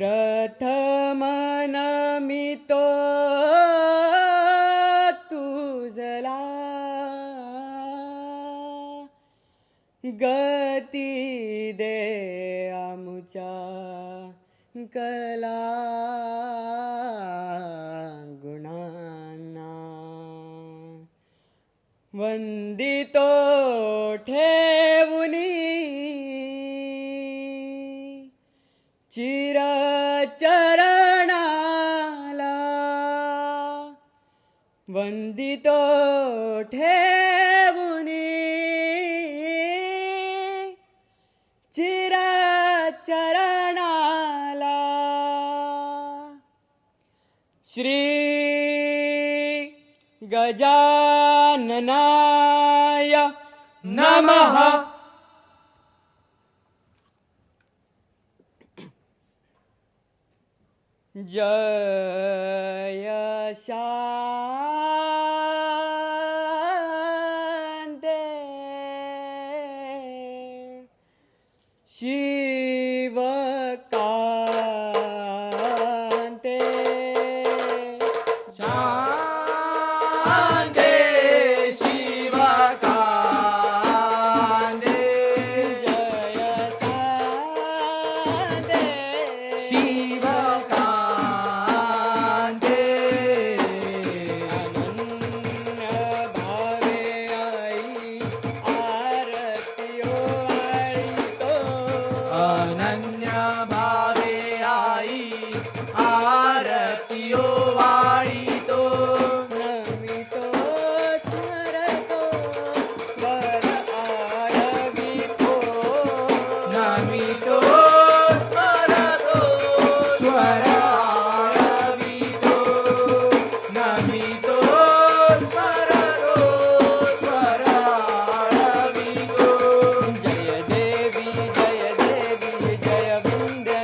प्रथम नमितो तुझला गती दे आमुच्या कला गुणांना वंदितो ठेवुनी चिरचरणाला वंदितो ठेवुनी चिरचरणाला श्री गजाननाय नमः। जय शांते शिवकांते शांते शिवकांते जय शांते शिवकांते अनन्य भावे आई आरतियो वाळीतो अनन्य नमितो स्मरतो स्मरतो स्वर आरवितो नमितो नमितो स्मरतो स्वर आरवितो जय देवी जय विंध्य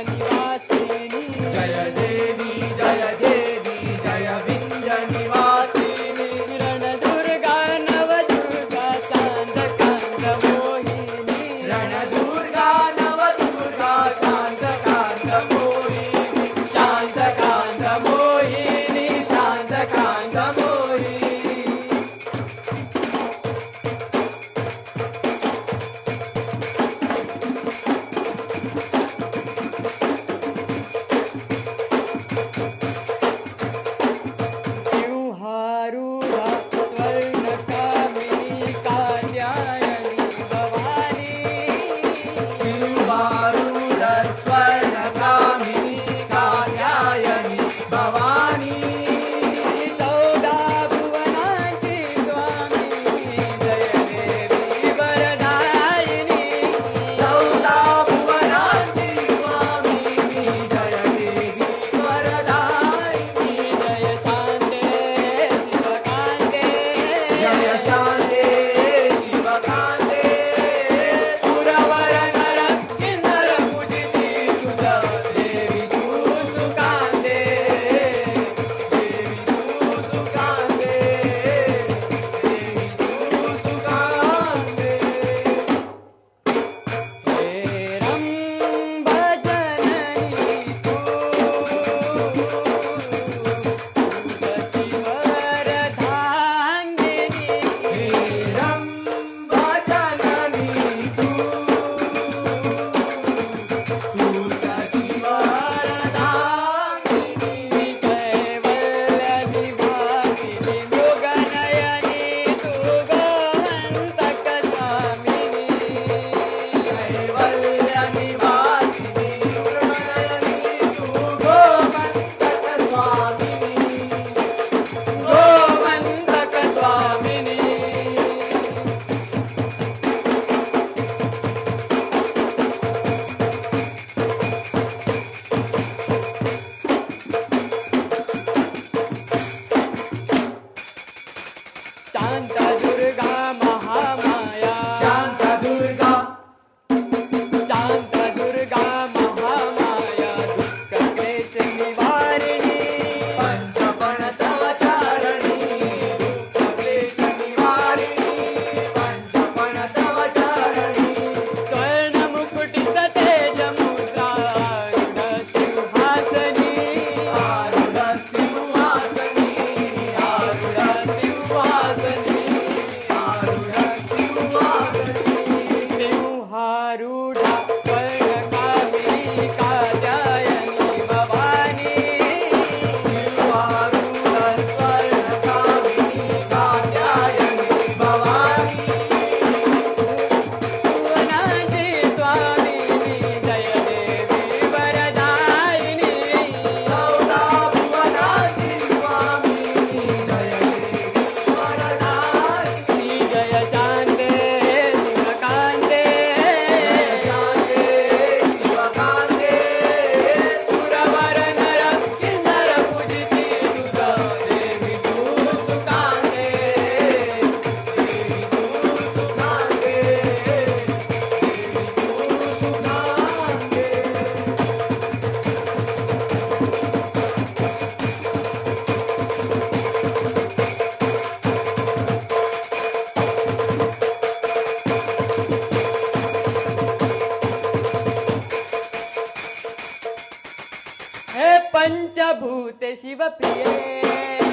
हे पंचभूत शिवप्रिये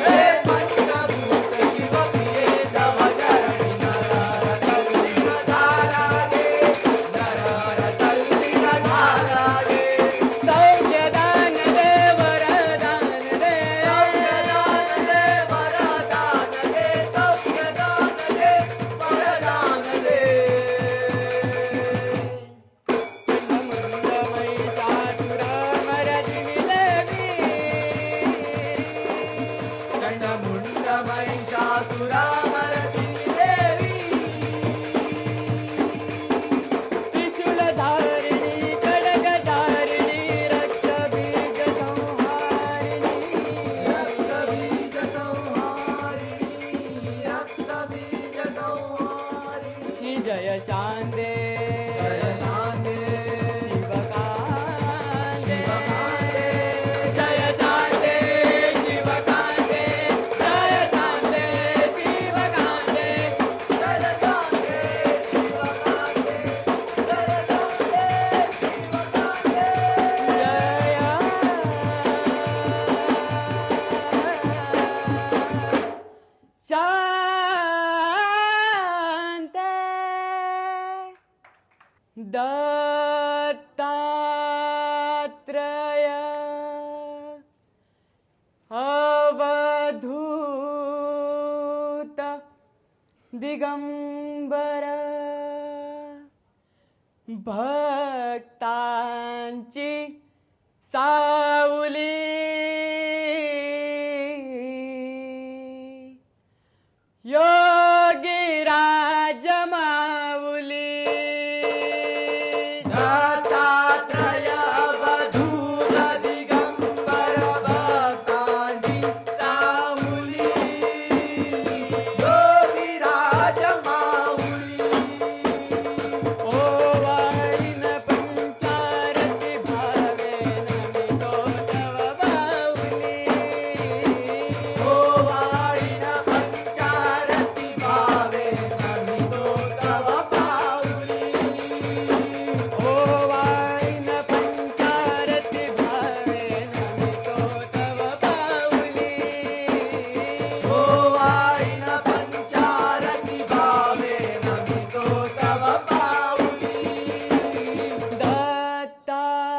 हे पंचभूत शिवप्रिये तव चरणी नरर तल्लीन झाला रे नरर तल्लीन झाला रे सौख्यदान दे वरदान दे सौख्यदान दे वरदान दे सौख्यदान दे वरदान दे चंडमुंड महिषासुरमर्दिनी देवी त्रिशूलधारिणी खड्गधारिणी रक्तबीज संहारिणी रक्तबीज संहारिणी रक्तबीज संहारिणी जय शांते जय शांते शिवकांते शिवकांते जय शांते शिवकांते जय शांते शिवकांते जय शांते शिवकांते जय शांते शिवकांते शांते दत्तात्रय अवधूत दिगंबर भक्तांची सावली योगीराज माऊली दत्तात्रय अवधूत दिगंबर भक्तांची सावली योगीराज माऊली ओवाळीन पंचारती भावेन मी तो तव बाहुली ओवाळीन पंचारती भावे नमितो तव पाऊली ओवाळीन पंचारती भावेन मी तो तव बाहुली ओवाळीन पंचारती भावे नमितो तव पाऊली दत्तात्रया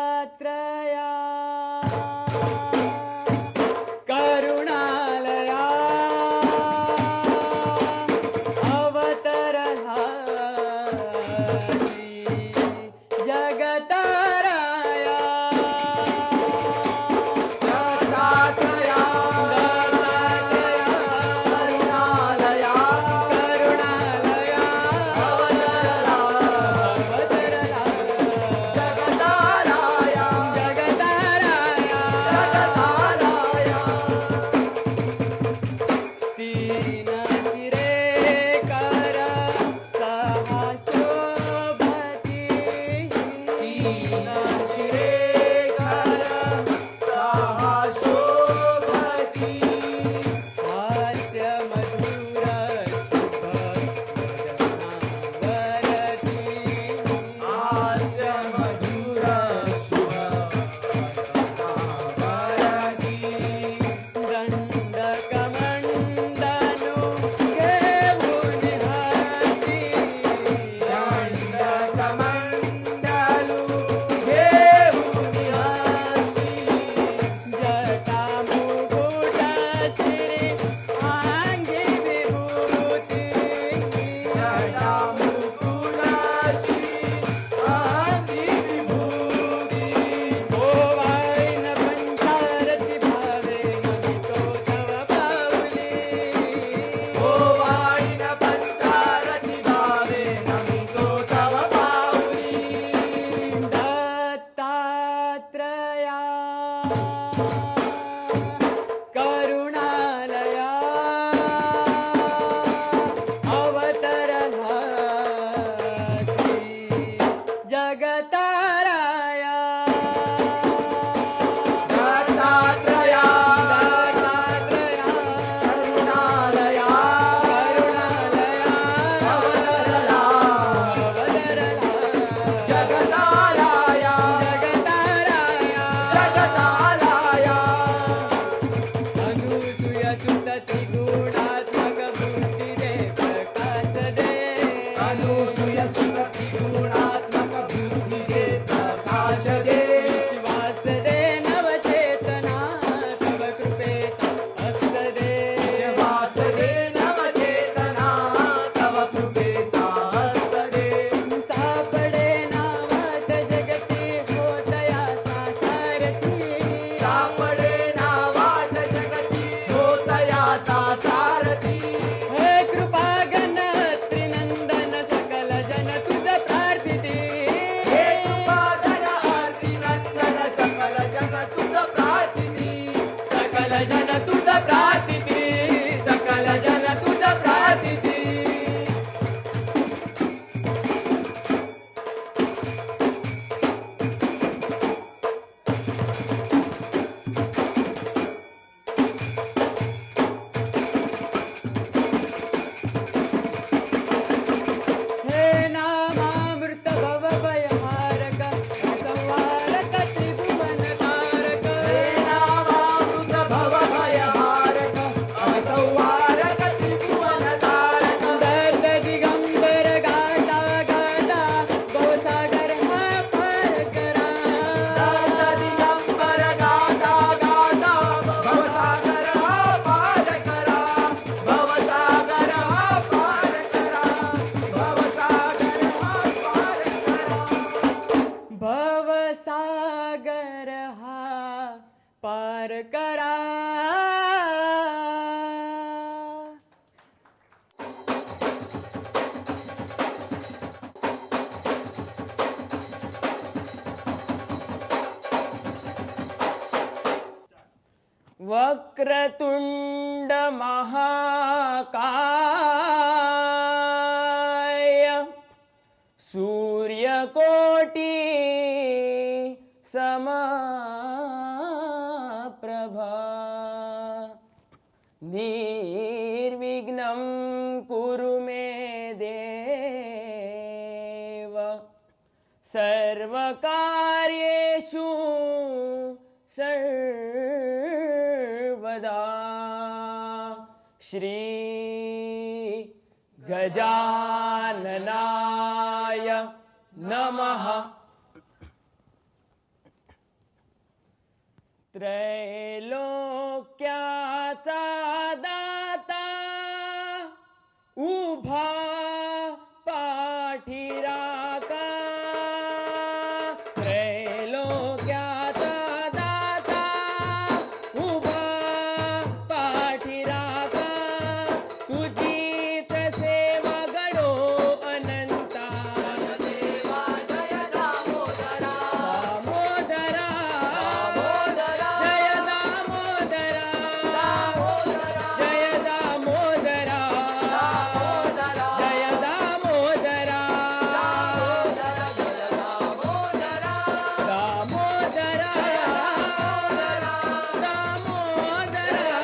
करुणालया अवतरहारी जगताराया दत्तात्रया करुणालया करुणालया जगताराया जगताराया सापडे ना वाट जगती होत याचा सारथी हे कृपा गणत्रिनंदन सकल जन तुझ प्रार्थिती हे कृपाधन आरतीनंदन सकल जन तुझ प्रार्थिती सकल जन तुझ प्रार्थिती सकल जन तुझ प्रार्थिती हे नामामृत भव भयहारक संहारक त्रिभुवन तारक हे नामामृत भव भयहारक असंहारक त्रिभुवन तारक दत्त दिगंबर गाता गाता भवसागर हा पार करा दाता दिगंबर गाता गाता भवसागर हा पार करा भवसागर हा पार करा भवसागर हा पार करा भवसागर हा पार करा वक्रतुंड महाकाय सूर्यकोटि समप्रभा निर्विघ्नं कुरु मे देव सर्वकार्येषु सर्वदा श्री गजाननाय नमः त्रैलोक्याचा दाता उभा पाठीराका त्रैलोक्याचा दाता उभा पाठीराका तुझीच सेवा गडो अनंता देवा जय दामोदरा दामोदरा दामोदरा जय दामोदरा दामोदरा जय दामोदरा दामोदरा जय दामोदरा दामोदरा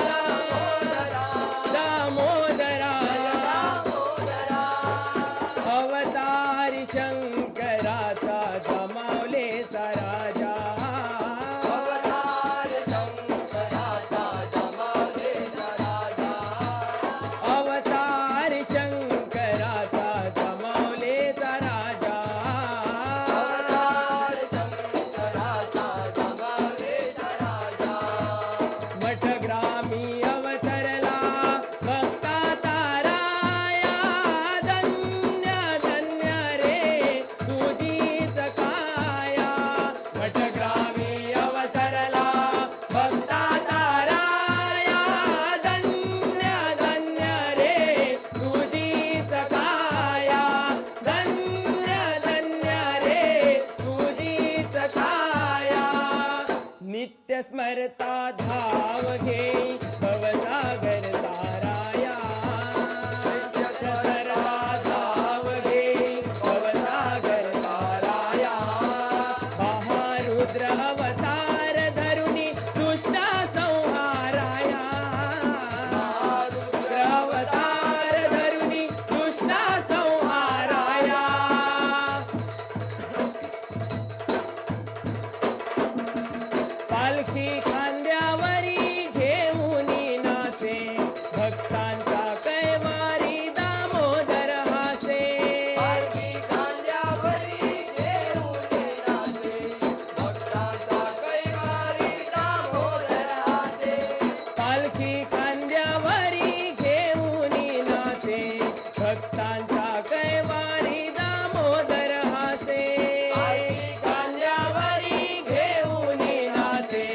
दामोदरा दामोदरा अवतारी शंकराचा जमावलेचा राजा अवतार शंकराचा जमावलेला राजा अवतारी शंकराचा जमावलेचा राजा अवतार शंकराचा जमावलेला राजा मठग्रामी अवतरला भक्ता ताराया धन्य धन्य रे तुझीच काया मठग्रामी अवतरला भक्ता ताराया धन्य धन्य रे तुझीच काया धन्य धन्य रे तुझीच काया नित्य स्मरता धाव घे भवसागर ताराया नित्य स्मरता धाव घे भवसागर ताराया महारुद्र अवतार धरुणी दुष्ट संहाराया महारुद्र अवतार धरुणी दुष्ट संहाराया पालखी खांद्यावरी घेऊन नाचे भक्तांचा कैवारी दामोदर हासे पालखी खांद्यावरी घेऊन नाचे भक्ताचा कैवारी दामोदर हासे पालखी खांद्यावरी घेऊन नाचे भक्तांचा कैवारी दामोदर हासे पालखी खांद्यावरी घेऊन नाचे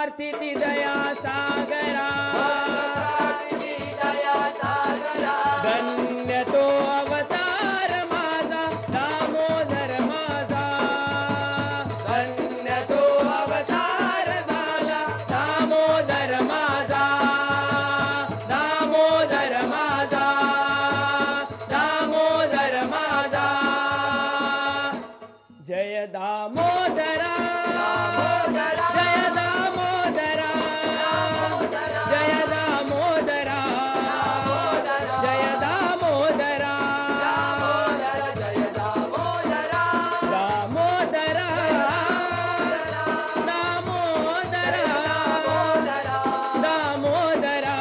प्रार्थिती दया सागरा प्रार्थिती दया सागरा धन्य तो अवतार माझा दामोदर माझा धन्य तो अवतार झाला दामोदर माझा दामोदर माझा दामोदर माझा जय दामोदरा दामोदरा जय दामोदरा जय दामोदरा जय दामोदरा दामोदर जय दामोदरा दामोदरा दामोदरा दामोदरा जय दामोदरा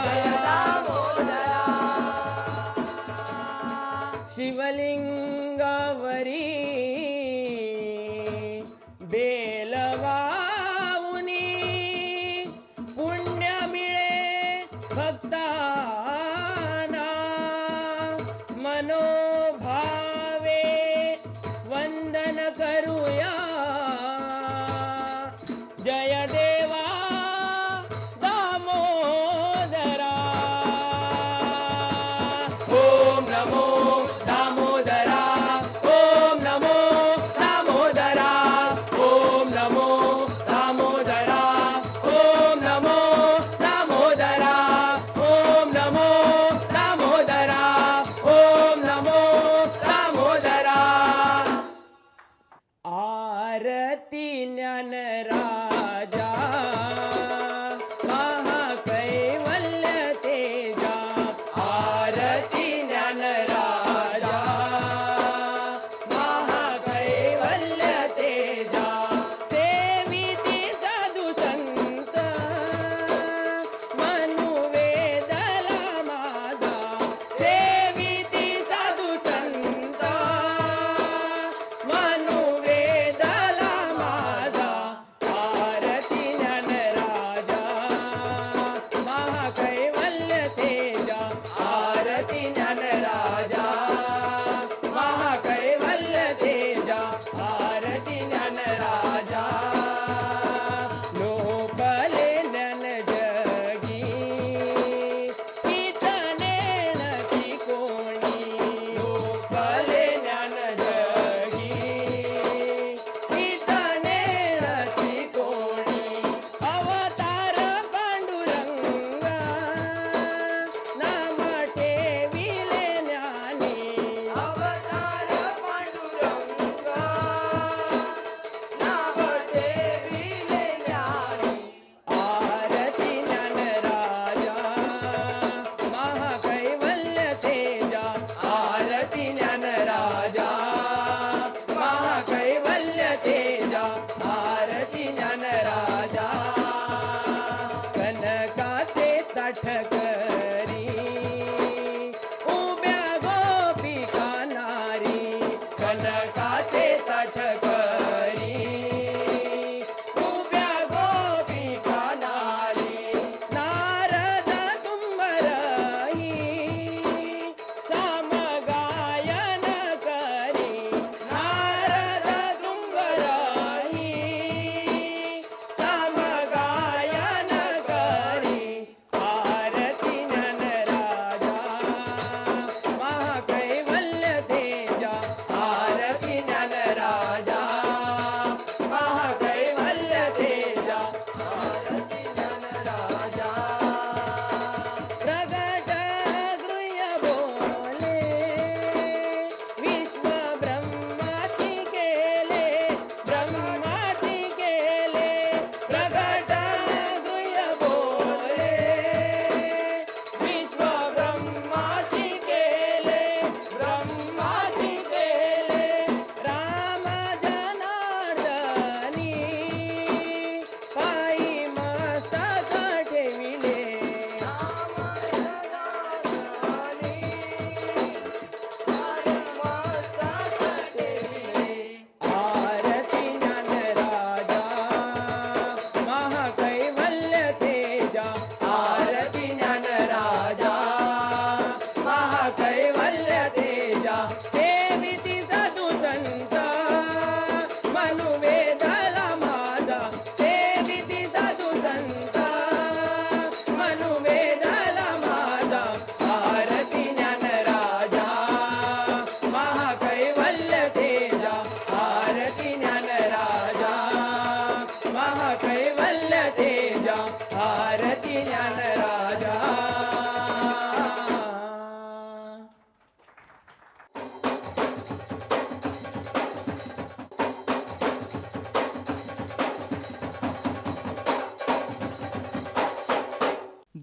दामोदरा शिवलिंगावरी बेलवाऊनी पुण्य मिळे भक्ताना मनोभावे वंदन करूया जय देवा दामोदरा ओम नमो दामोदरा ओम नमो दामोदरा ओम नमो दामोदरा ओम नमो दामोदरा ओम नमो दामोदरा ओम नमो दामोदरा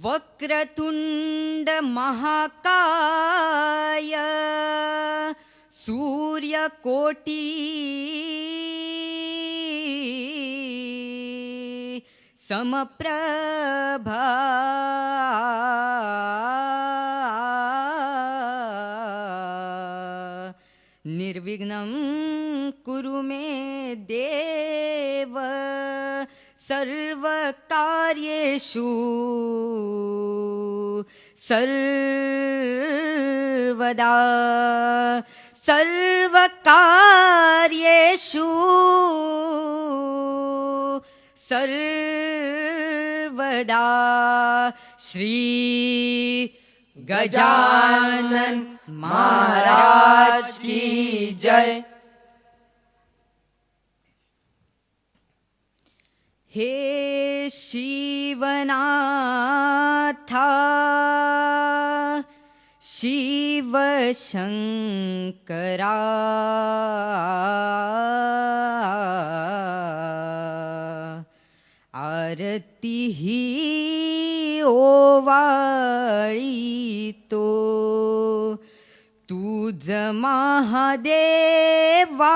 वक्रतुंड महाकाय सूर्यकोटी समप्रभा निर्विघ्नं कुरु मे देव सर्वकार्येषु सर्वदा सर्वकार्येषु सर्वदा श्री गजानन महाराज की जय। हे शिवनाथा शिव शंकरा आरती ही ओवाळी तो तुझ महादेवा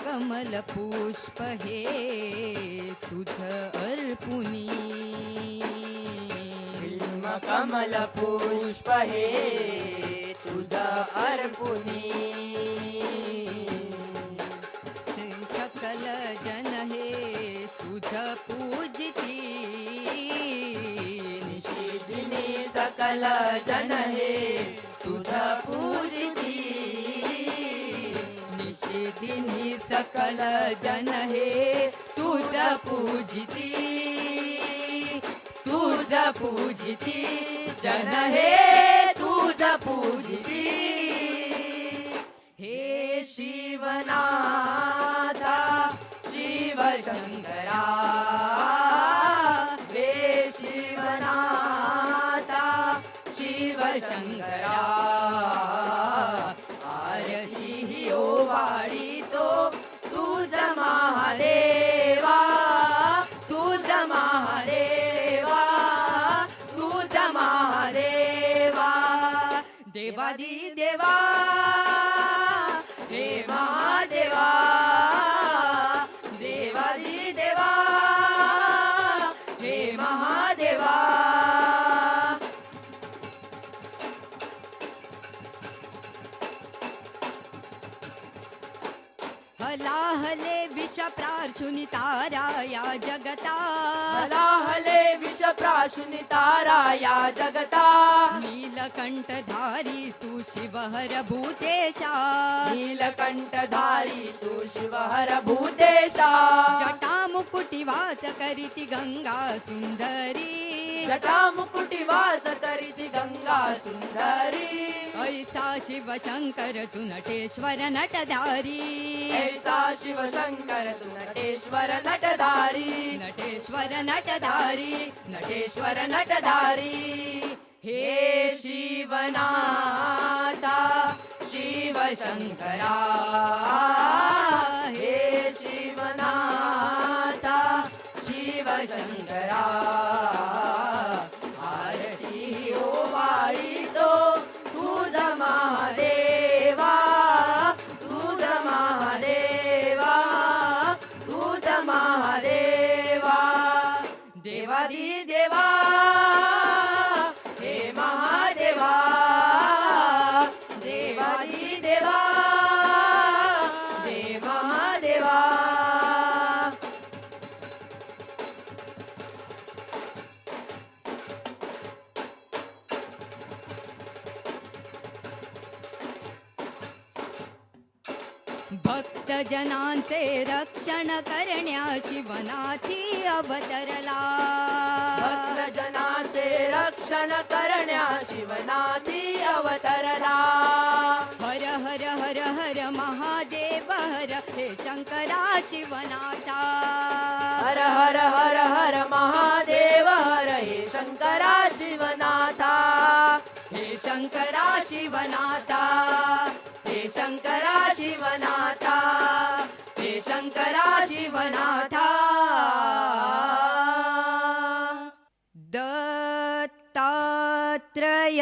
कमल पुष्प हे तुझ अर्पुनी कमल पुष्प हे तुझ अर्पुनी सकल जन हे तुझ पूजती निशिदिनी सकल जन हे तुझ पूजती निशिदिनी सकल जन हे तुझ पूजती तुझ पूजती जन हे तुझ पूजती हे शिवनाथा शिव शंकरा हे शिवनाथा शिव शंकरा आरती ही ओवाळी तो तुझ महादेवा तुझ महादेवा तुझ महादेवा देवादी देवा हे महादेवा देवादी देवा हे महादेवा हलाहले विष प्रार्चुनि ताराया जगता हलाहले विष प्राशुनि ताराया जगता नीलकंठधारी तू शिवहर भूतेशा नीलकंठधारी तू शिवहर भूतेशा जटा मुकुटिवास करीति गंगा सुंदरी जटा मुकुटिवास करीति गंगा सुंदरी ऐसा शिव शंकर तू नटेश्वर नटधारी ऐसा शिव शंकर तू नटेश्वर नटधारी नटेश्वर नटधारी नटेश्वर नटधारी हे शिवनाथा शिव शंकरा हे शिवनाथा शिव शंकरा आरती ओवाळी तो तुझ महादेवा देवादी देवा हे महादेवा देवादी देवा हे महादेवा भक्तजनांचे रक्षण करण्या शिवनाथी अवतरला भक्तजनाचे रक्षण करण्या शिवनाथी अवतरला हर हर हर हर महादेव हर हे शंकरा शिवनाथा हर हर हर हर महादेव हर हे शंकरा शिवनाथा हे शंकरा शिवनाथा हे शंकरा शिवनाथा हे शंकरा शिवनाथा दत्तात्रय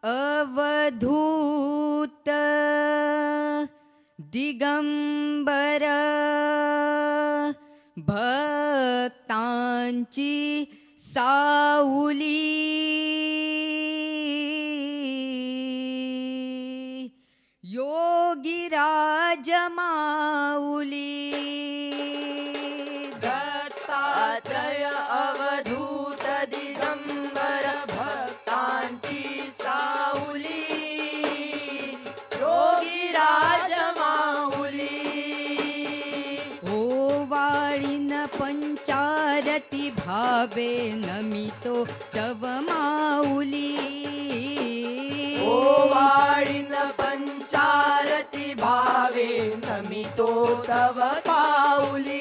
अवधूत दिगंबर भक्तांची सावली योगीराज माऊली दत्तात्रय अवधूत दिगंबर भक्तांची सावली योगीराज माऊली ओवाळीन पंचारती भावे नमितो तव माऊली ओवाळीन पंचारती भावे नमितो तव पाऊली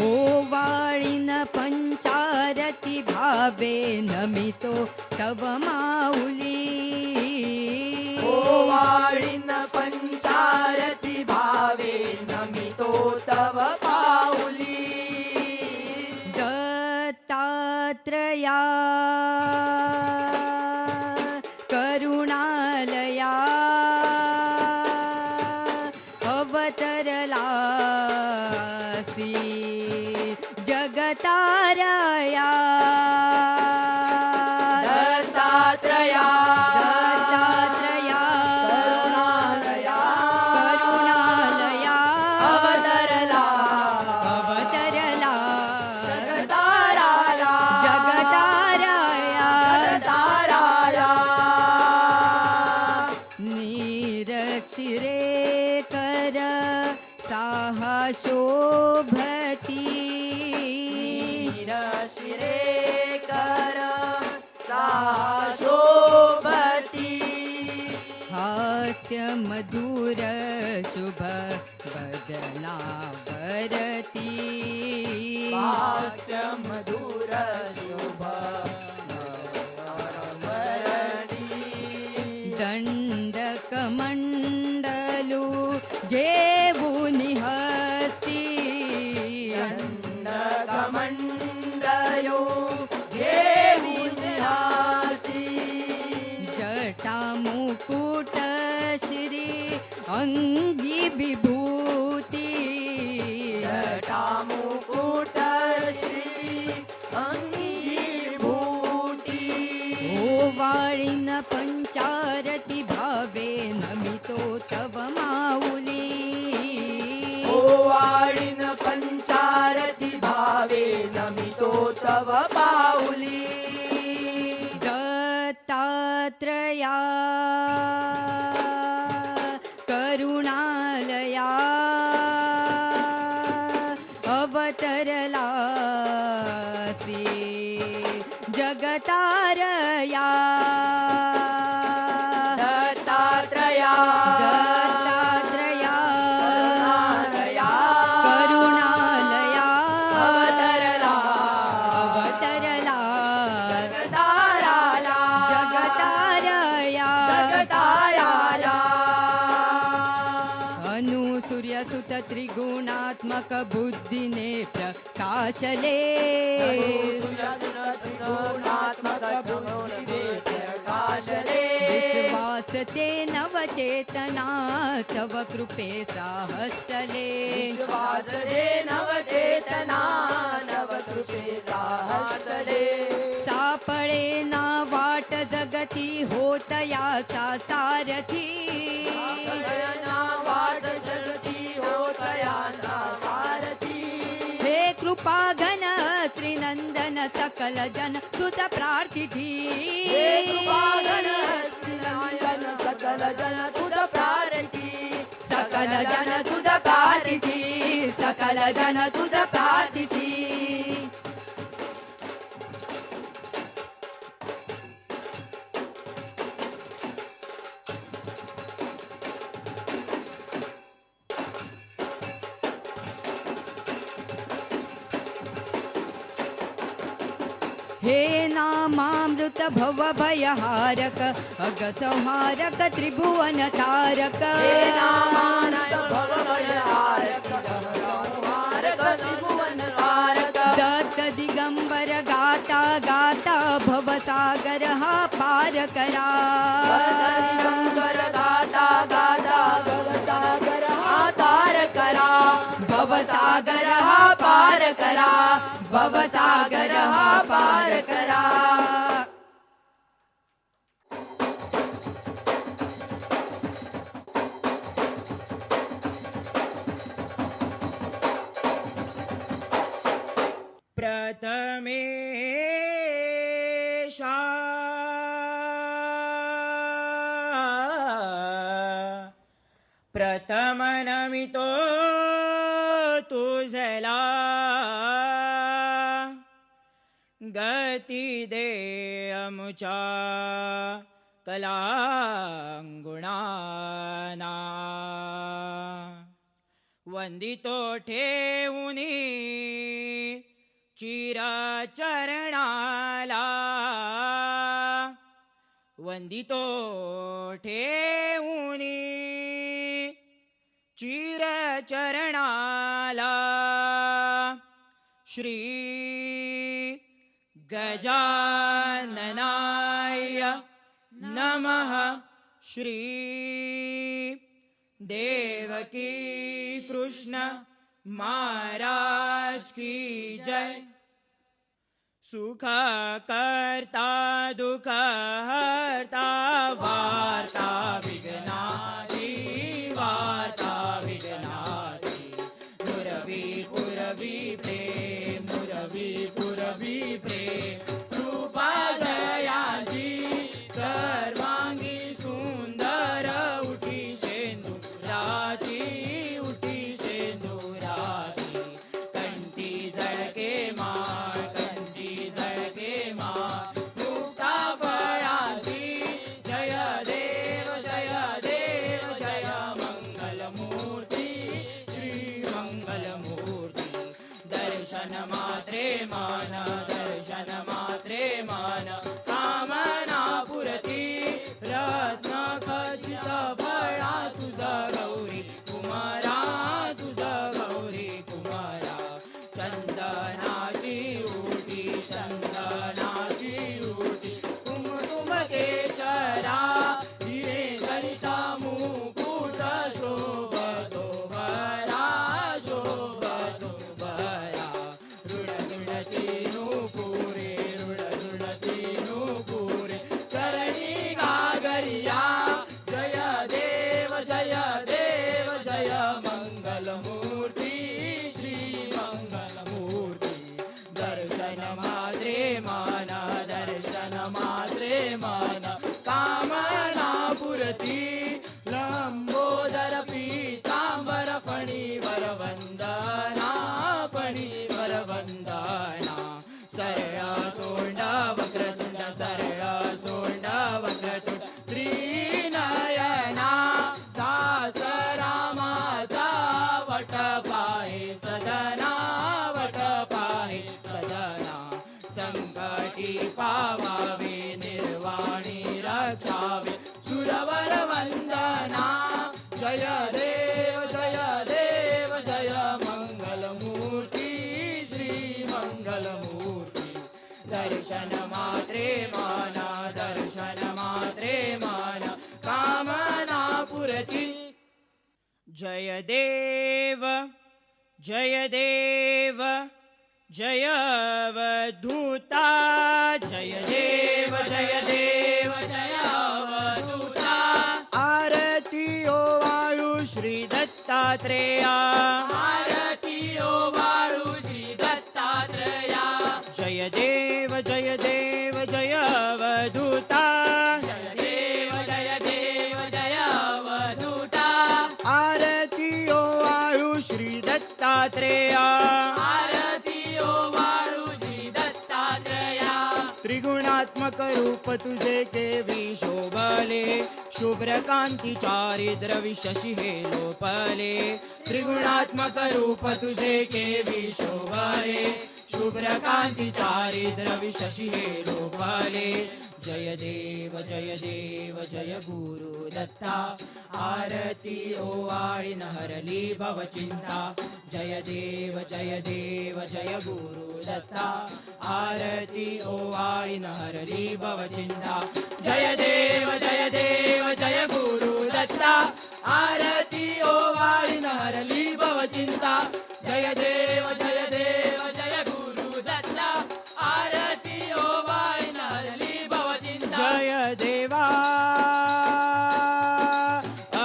ओवाळीन पंचारती भावे नमितो तव माऊली ओवाळीन पंचारती भावे नमितो तव पाऊली दत्तात्रया करुणालया अवतरलासी जगतारया दत्तात्रया दत्तात्रया करुणालया करुणालया अवतरला अवतरला जगताराया जगतारया जगताराया निरक्षिरे कर साहा शोभती शिरे कर शोभती हास्य मधुर शुभ बदनावरती हास्य मधुर शुभ दंडकमंडलू घेऊनि हस्ती दंडकमंडलो घेऊनिहासी जटा मुकुट श्री अंगी विभूती जटा मुकुट श्री अंगीभूती ओवाळीन पंचारती भावे नमितो तव माऊली ओवाळीन पंचारती भावे नमितो तव पाऊली दत्तात्रया करुणालया अवतरलासी जगतारया दत्तात्रया दत्तात्रया करुणालया करुणालया अवतरला अवतरला जगताराला जगतारया जगताराला अनुसूर्यसुत त्रिगुणात्मक बुद्धीने प्रकाशले सूर्यात्मक प्रकाशले वासते नवचेतना तव कृपेचा हस्तले वासदे नवचेतना नवकृपेचा हस्तले सापळे ना वाट जगती होत याचा सारथी गगना वाट जगती होतयाचा सारथी हे कृपा घन त्रिनंदन सकल जन तुझ प्रार्थिती हे कृपाधन श्रीनंदन सकल जन तुझ प्रारती सकल जन तुझ प्रार्थिती सकल जन तुझ प्रार्थिती हे नामामृत भव भयहारक अग संहारक त्रिभुवन तारक हे नामानंद भवभयहारक संहारक त्रिभुवन तारक दत्त दिगंबर गाता गाता भवसागर हा पार करा दिगंबर दाता दाता भवसागर हा तार करा भवसागर हा पार करा भवसागर हा पार करा प्रथमेशा प्रथम नमितो तुझला गती दे अमुचा कलांगुणाना वंदितो ठेवुनी चिरचरणाला वंदितो ठेवुनी चिरचरणाला श्री गजाननाय नमः श्री देवकी कृष्ण महाराज की जय सुख करता दुख हरता वार्ता विघ्नाची वार्ता विघ्नाची मुरवी पुरवी प्रेम मुरवी पुरवी प्रेम कृपा जयाची सर्वांगी सुंदर उठी शेंदुराची उठी शेंदुराची कंठी झळके माळ कंठी झळके माळ मुक्ता फळाची जय देव जय देव जय मंगलमूर्ती श्री मंगलमूर्ती दर्शन मात्रे मान दर्शन मात्रे मान कामना पुरती रत्न खचित फळा तुझा गौरी कुमारा तुझा गौरी कुमारा चंदनाची उटी चंदनाची उटी कुमकुम केशरा हिरे जडिता मुकुट शोभतो भरा शोभतो भरा रुड रुडती नुपुरे रुड रुडती नुपुरे जय देव जय देव जय अवधूता जय देव जय देव जय अवधूता आरती ओवाळू श्री दत्तात्रेया आरती ओवाळू श्री दत्तात्रेया जय देव जय देव जय अवधूता जय देव जय देव जय अवधूता आरती ओवाळू श्री दत्तात्रेया आरती ओवाळू श्री दत्तात्रेया त्रिगुणात्मक रूप तुझे केवी शोभले शुभ्र कांती चारिद्र विशशी हे लोपले त्रिगुणात्मक रूप तुझे केवी शोभले शुभ्र कांती चारिद्र विशशी हे लोपले जय देव जय गुरु दत्ता आरती ओवाळीन हरली भवचिंता जय देव जय गुरु दत्ता आरती ओवाळीन हरली भवचिंता जय देव जय गुरु दत्ता आरती ओवाळीन हरली भवचिंता जय देव जय गुरु दत्ता आरती ओवाळीन हरली भवचिंता जय देवा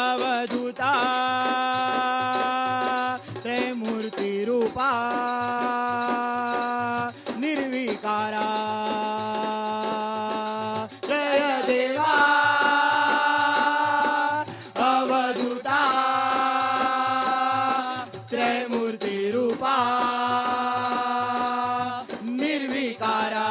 अवधूता त्रैमूर्ती रूपा निर्विकारा जय देवा अवधूता त्रैमूर्ती रूपा निर्विकारा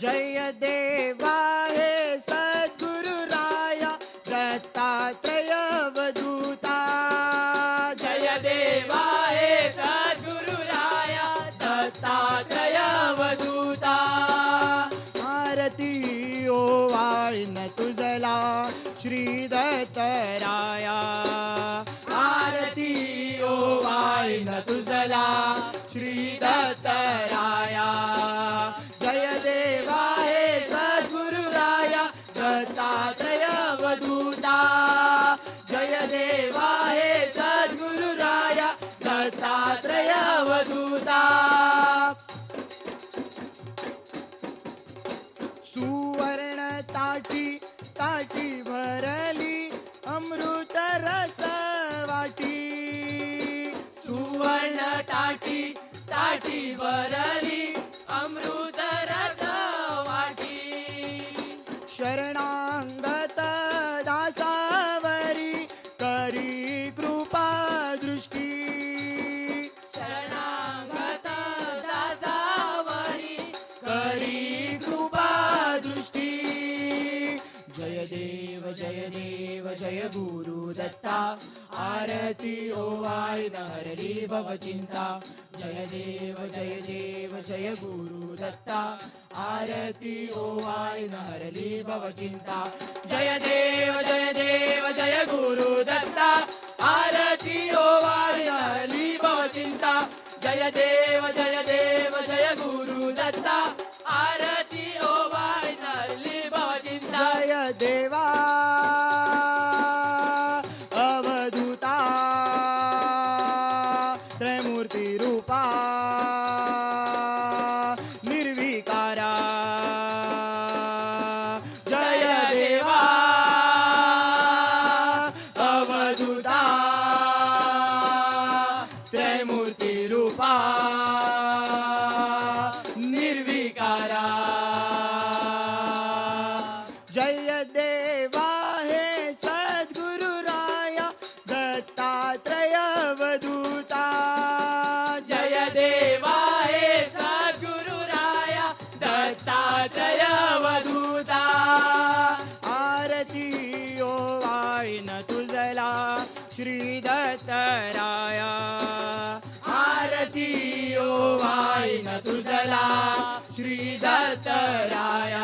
जय देवा हे सद्गुरु राया दत्तात्रेय अवधूता जय देवा हे सद्गुरु राया दत्तात्रेय अवधूता आरती ओवाळीन तुझला श्री दत्तराया आरती ओवाळीन तुझला श्री दत्तराया जय देवा हे सद्गुरु राया दत्तात्रेय अवधूता जय देवा हे सद्गुरु राया दत्तात्रेय अवधूता सुवर्ण ताटी भरली अमृत रस वाटी सुवर्ण ताटी भरली अमृत रस वाटी शरणांगत दासावरी करी कृपा दृष्टी शरणागत दासावरी करी कृपा दृष्टी जय देव जय गुरु दत्ता आरती ओवाळीन हरली भवचिंता जय देव जय गुरु दत्ता आरती ओवाळीन हरली भवचिंता जय देव जय गुरु दत्ता आरती ओवाळीन हरली भवचिंता जय देव जय गुरु दत्ता आरती ओवाळीन हरली भवचिंता जय देवा अवधूता त्रैमूर्ती रूपा निर्विकारा जय देवा अवधूता त्रैमूर्ती रूपा निर्विकारा जय देवा हे सद्गुरु राया दत्तात्रेय अवधूता जय देवा हे सद्गुरु राया दत्तात्रेय अवधूता आरती ओवाळीन तुझला श्री दत्तराया आरती ओवाळीन तुझला श्री दत्तराया